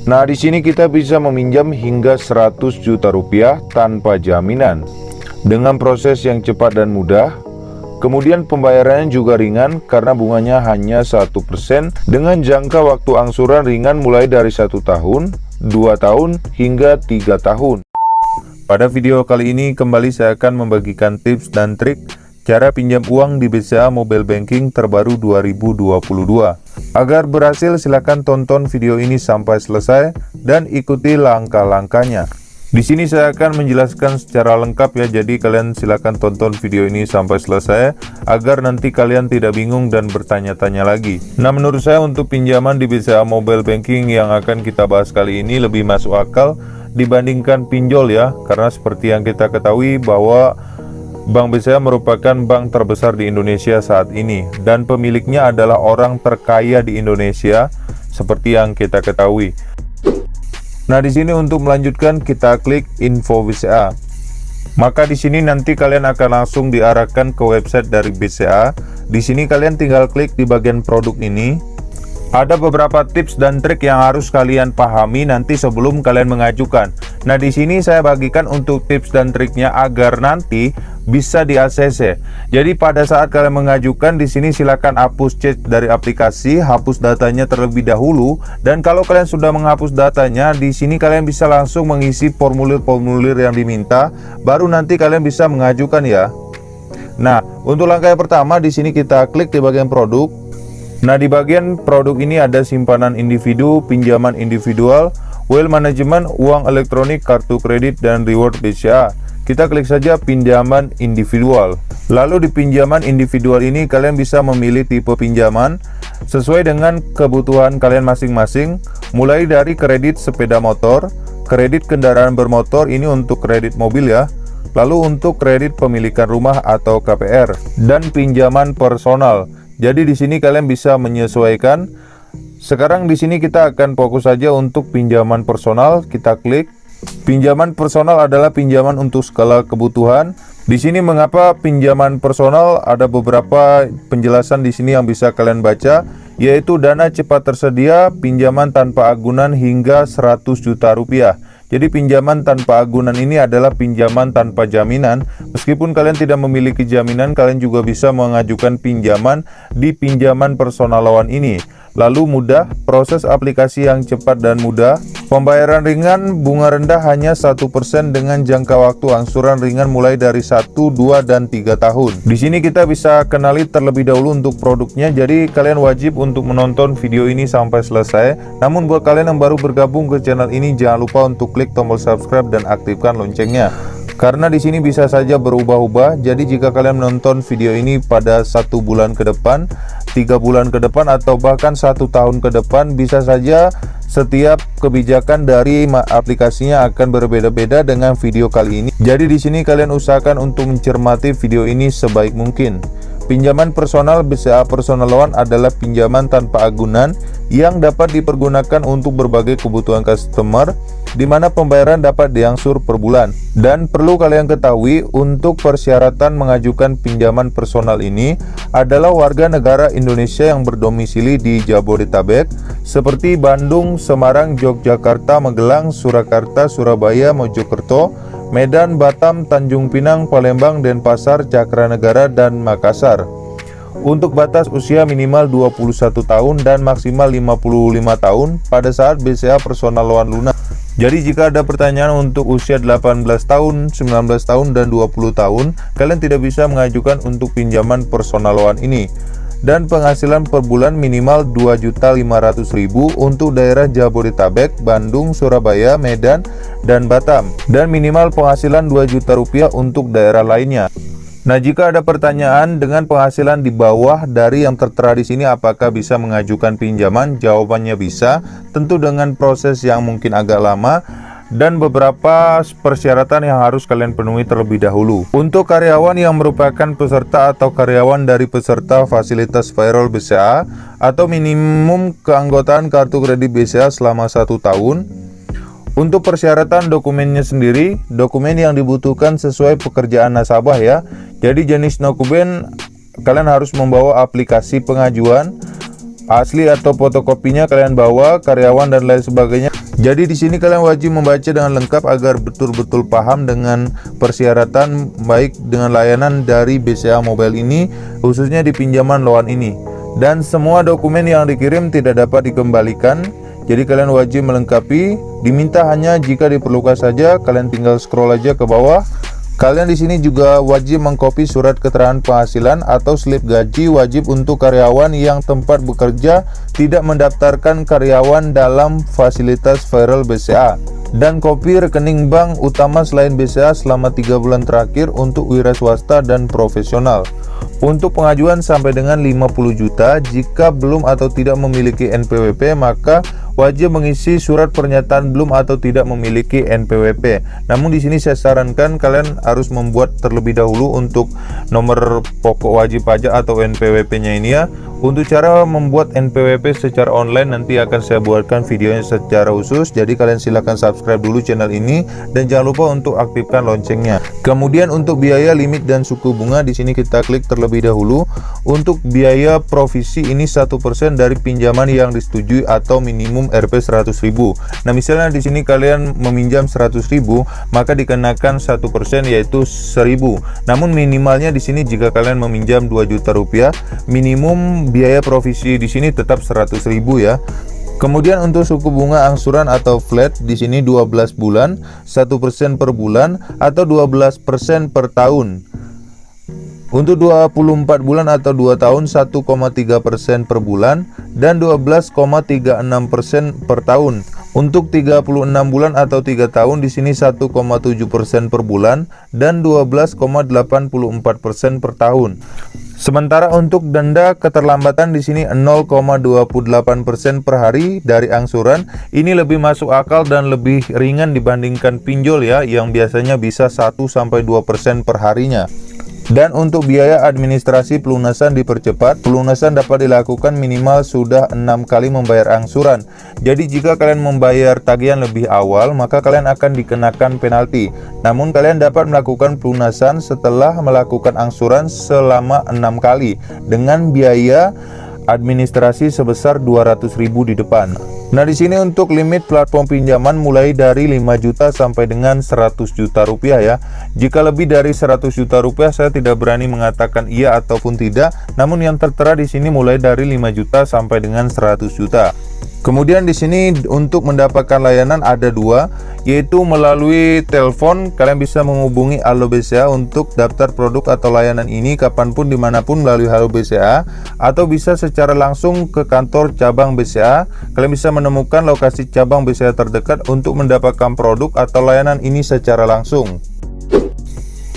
Nah, di sini kita bisa meminjam hingga 100 juta rupiah tanpa jaminan dengan proses yang cepat dan mudah. Kemudian pembayarannya juga ringan karena bunganya hanya 1% dengan jangka waktu angsuran ringan mulai dari 1 tahun, 2 tahun, hingga 3 tahun. Pada video kali ini kembali saya akan membagikan tips dan trik cara pinjam uang di BCA Mobile Banking terbaru 2022. Agar berhasil silakan tonton video ini sampai selesai dan ikuti langkah-langkahnya. Di sini saya akan menjelaskan secara lengkap ya, jadi kalian silakan tonton video ini sampai selesai agar nanti kalian tidak bingung dan bertanya-tanya lagi. Nah, menurut saya untuk pinjaman di BCA Mobile Banking yang akan kita bahas kali ini lebih masuk akal dibandingkan pinjol ya, karena seperti yang kita ketahui bahwa Bank BCA merupakan bank terbesar di Indonesia saat ini dan pemiliknya adalah orang terkaya di Indonesia seperti yang kita ketahui. Nah, di sini untuk melanjutkan kita klik info BCA. Maka di sini nanti kalian akan langsung diarahkan ke website dari BCA. Di sini kalian tinggal klik di bagian produk ini. Ada beberapa tips dan trik yang harus kalian pahami nanti sebelum kalian mengajukan. Nah, di sini saya bagikan untuk tips dan triknya agar nanti bisa di ACC. Jadi pada saat kalian mengajukan di sini silakan hapus chat dari aplikasi, hapus datanya terlebih dahulu, dan kalau kalian sudah menghapus datanya, di sini kalian bisa langsung mengisi formulir-formulir yang diminta, baru nanti kalian bisa mengajukan ya. Nah, untuk langkah yang pertama di sini kita klik di bagian produk. Nah, di bagian produk ini ada simpanan individu, pinjaman individual, wealth management, uang elektronik, kartu kredit, dan reward BCA. Kita klik saja pinjaman individual. Lalu di pinjaman individual ini kalian bisa memilih tipe pinjaman sesuai dengan kebutuhan kalian masing-masing, mulai dari kredit sepeda motor, kredit kendaraan bermotor, ini untuk kredit mobil ya. Lalu untuk kredit pemilikan rumah atau KPR, dan pinjaman personal. Jadi di sini kalian bisa menyesuaikan. Sekarang di sini kita akan fokus saja untuk pinjaman personal. Kita klik. Pinjaman personal adalah pinjaman untuk skala kebutuhan. Di sini mengapa pinjaman personal, ada beberapa penjelasan di sini yang bisa kalian baca, yaitu dana cepat tersedia, pinjaman tanpa agunan hingga 100 juta rupiah. Jadi pinjaman tanpa agunan ini adalah pinjaman tanpa jaminan. Meskipun kalian tidak memiliki jaminan, kalian juga bisa mengajukan pinjaman di pinjaman personal loan ini. Lalu mudah, proses aplikasi yang cepat dan mudah, pembayaran ringan, bunga rendah hanya 1% dengan jangka waktu angsuran ringan mulai dari 1, 2, dan 3 tahun. Di sini kita bisa kenali terlebih dahulu untuk produknya, jadi kalian wajib untuk menonton video ini sampai selesai. Namun buat kalian yang baru bergabung ke channel ini, jangan lupa untuk klik tombol subscribe dan aktifkan loncengnya. Karena di sini bisa saja berubah-ubah. Jadi jika kalian menonton video ini pada 1 bulan ke depan, 3 bulan ke depan, atau bahkan 1 tahun ke depan, bisa saja setiap kebijakan dari aplikasinya akan berbeda-beda dengan video kali ini. Jadi di sini kalian usahakan untuk mencermati video ini sebaik mungkin. Pinjaman personal BCA Personal Loan adalah pinjaman tanpa agunan yang dapat dipergunakan untuk berbagai kebutuhan customer, di mana pembayaran dapat diangsur per bulan. Dan perlu kalian ketahui, untuk persyaratan mengajukan pinjaman personal ini adalah warga negara Indonesia yang berdomisili di Jabodetabek seperti Bandung, Semarang, Yogyakarta, Magelang, Surakarta, Surabaya, Mojokerto, Medan, Batam, Tanjung Pinang, Palembang, Denpasar, Cakranegara, dan Makassar. Untuk batas usia minimal 21 tahun dan maksimal 55 tahun pada saat BCA Personal Loan lunas. Jadi jika ada pertanyaan untuk usia 18 tahun, 19 tahun, dan 20 tahun, kalian tidak bisa mengajukan untuk pinjaman personal loan ini. Dan penghasilan per bulan minimal 2.500.000 untuk daerah Jabodetabek, Bandung, Surabaya, Medan, dan Batam. Dan minimal penghasilan 2 juta rupiah untuk daerah lainnya. Nah, jika ada pertanyaan dengan penghasilan di bawah dari yang tertera di sini, apakah bisa mengajukan pinjaman? Jawabannya bisa, tentu dengan proses yang mungkin agak lama dan beberapa persyaratan yang harus kalian penuhi terlebih dahulu. Untuk karyawan yang merupakan peserta atau karyawan dari peserta fasilitas payroll BCA atau minimum keanggotaan kartu kredit BCA selama 1 tahun. Untuk persyaratan dokumennya sendiri, dokumen yang dibutuhkan sesuai pekerjaan nasabah ya. Jadi jenis dokumen kalian harus membawa aplikasi pengajuan, asli atau fotokopinya kalian bawa, karyawan dan lain sebagainya. Jadi di sini kalian wajib membaca dengan lengkap agar betul-betul paham dengan persyaratan baik dengan layanan dari BCA Mobile ini, khususnya di pinjaman loan ini. Dan semua dokumen yang dikirim tidak dapat dikembalikan. Jadi kalian wajib melengkapi, diminta hanya jika diperlukan saja. Kalian tinggal scroll aja ke bawah. Kalian di sini juga wajib mengcopy surat keterangan penghasilan atau slip gaji wajib untuk karyawan yang tempat bekerja tidak mendaftarkan karyawan dalam fasilitas viral BCA, dan kopi rekening bank utama selain BCA selama 3 bulan terakhir untuk wira swasta dan profesional. Untuk pengajuan sampai dengan 50 juta, jika belum atau tidak memiliki NPWP, maka wajib mengisi surat pernyataan belum atau tidak memiliki NPWP. Namun di sini saya sarankan kalian harus membuat terlebih dahulu untuk nomor pokok wajib pajak atau NPWP-nya ini ya. Untuk cara membuat NPWP secara online nanti akan saya buatkan videonya secara khusus. Jadi kalian silahkan subscribe dulu channel ini dan jangan lupa untuk aktifkan loncengnya. Kemudian untuk biaya, limit dan suku bunga di sini kita klik terlebih dahulu. Untuk biaya provisi ini 1% dari pinjaman yang disetujui atau minimum Rp 100.000. Nah, misalnya di sini kalian meminjam 100.000, maka dikenakan 1% yaitu 1.000. Namun minimalnya di sini jika kalian meminjam 2 juta rupiah, minimum biaya provisi di sini tetap 100.000 ya. Kemudian untuk suku bunga angsuran atau flat di sini 12 bulan, 1% per bulan atau 12% per tahun. Untuk 24 bulan atau 2 tahun 1,3% per bulan dan 12,36% per tahun. Untuk 36 bulan atau 3 tahun di sini 1,7% per bulan dan 12,84% per tahun. Sementara untuk denda keterlambatan di sini 0,28% per hari dari angsuran. Ini lebih masuk akal dan lebih ringan dibandingkan pinjol ya, yang biasanya bisa 1-2% per harinya. Dan untuk biaya administrasi pelunasan dipercepat. Pelunasan dapat dilakukan minimal sudah 6 kali membayar angsuran. Jadi jika kalian membayar tagihan lebih awal, maka kalian akan dikenakan penalti. Namun kalian dapat melakukan pelunasan setelah melakukan angsuran selama 6 kali dengan biaya administrasi sebesar 200.000 di depan. Nah, di sini untuk limit platform pinjaman mulai dari 5 juta sampai dengan 100 juta rupiah ya. Jika lebih dari 100 juta rupiah saya tidak berani mengatakan iya ataupun tidak. Namun yang tertera di sini mulai dari 5 juta sampai dengan 100 juta. Kemudian di sini untuk mendapatkan layanan ada 2, yaitu melalui telepon. Kalian bisa menghubungi Halo BCA untuk daftar produk atau layanan ini kapanpun dimanapun melalui Halo BCA, atau bisa secara langsung ke kantor cabang BCA. Kalian bisa menemukan lokasi cabang BCA terdekat untuk mendapatkan produk atau layanan ini secara langsung.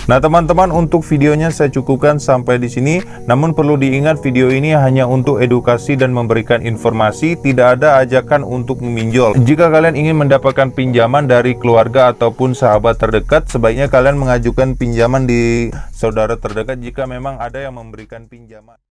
Nah teman-teman, untuk videonya saya cukupkan sampai di sini. Namun perlu diingat video ini hanya untuk edukasi dan memberikan informasi, tidak ada ajakan untuk meminjol. Jika kalian ingin mendapatkan pinjaman dari keluarga ataupun sahabat terdekat, sebaiknya kalian mengajukan pinjaman di saudara terdekat jika memang ada yang memberikan pinjaman.